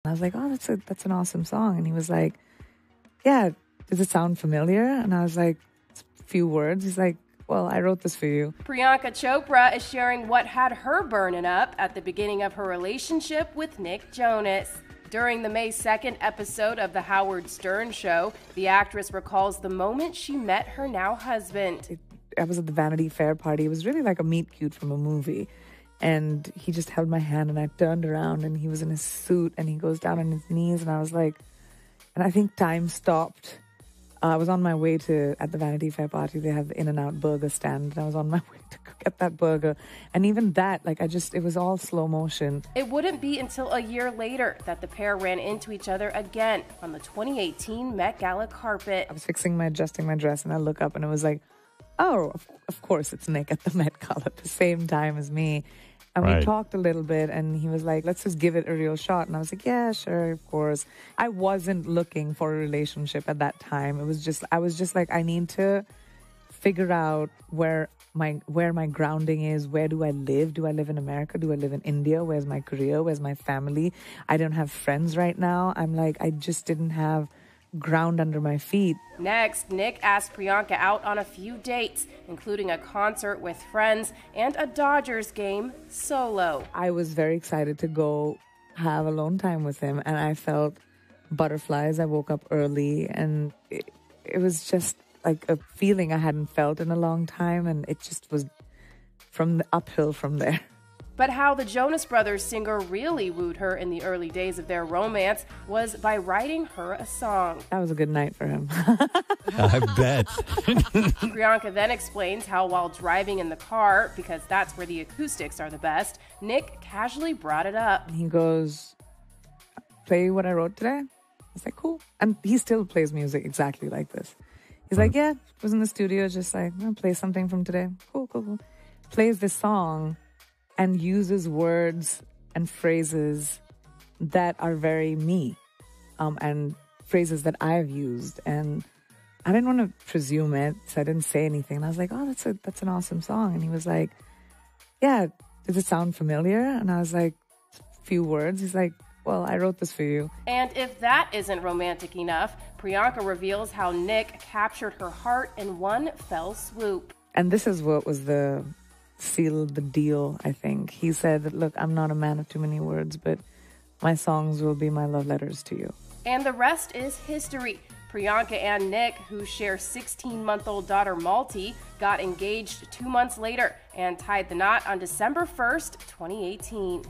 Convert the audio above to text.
I was like, oh, that's an awesome song. And he was like, yeah, does it sound familiar? And I was like, it's a few words. He's like, well, I wrote this for you. Priyanka Chopra is sharing what had her burning up at the beginning of her relationship with Nick Jonas. During the May 2nd episode of The Howard Stern Show, the actress recalls the moment she met her now husband. I was at the Vanity Fair party. It was really like a meet cute from a movie. And he just held my hand and I turned around and he was in his suit and he goes down on his knees and I was like, and I think time stopped. I was on my way at the Vanity Fair party, they have the In-N-Out burger stand. And I was on my way to go get that burger. And even that, it was all slow motion. It wouldn't be until a year later that the pair ran into each other again on the 2018 Met Gala carpet. I was adjusting my dress and I look up and it was like, oh, of course it's Nick at the Met Gala at the same time as me. And we talked a little bit and he was like, let's just give it a real shot. And I was like, yeah, sure, of course. I wasn't looking for a relationship at that time. I was just like, I need to figure out where my grounding is. Where do I live? Do I live in America? Do I live in India? Where's my career? Where's my family? I don't have friends right now. I'm like, I just didn't have ground under my feet. Next, Nick asked Priyanka out on a few dates, including a concert with friends and a Dodgers game solo. I was very excited to go have alone time with him, and I felt butterflies. I woke up early, and it was just like a feeling I hadn't felt in a long time, and it just was from the uphill from there. But how the Jonas Brothers singer really wooed her in the early days of their romance was by writing her a song. That was a good night for him. I bet. Priyanka then explains how while driving in the car, because that's where the acoustics are the best, Nick casually brought it up. He goes, play what I wrote today? I was like, cool. And he still plays music exactly like this. He's like, yeah, was in the studio, just like, I'll play something from today. Cool. Plays this song and uses words and phrases that are very me, and phrases that I've used. And I didn't want to presume it, so I didn't say anything. And I was like, oh, that's an awesome song. And he was like, yeah, does it sound familiar? And I was like, a few words. He's like, well, I wrote this for you. And if that isn't romantic enough, Priyanka reveals how Nick captured her heart in one fell swoop. And this is what was sealed the deal, I think. He said, look, I'm not a man of too many words, but my songs will be my love letters to you. And the rest is history. Priyanka and Nick, who share 16-month-old daughter Malti, got engaged 2 months later and tied the knot on December 1st, 2018.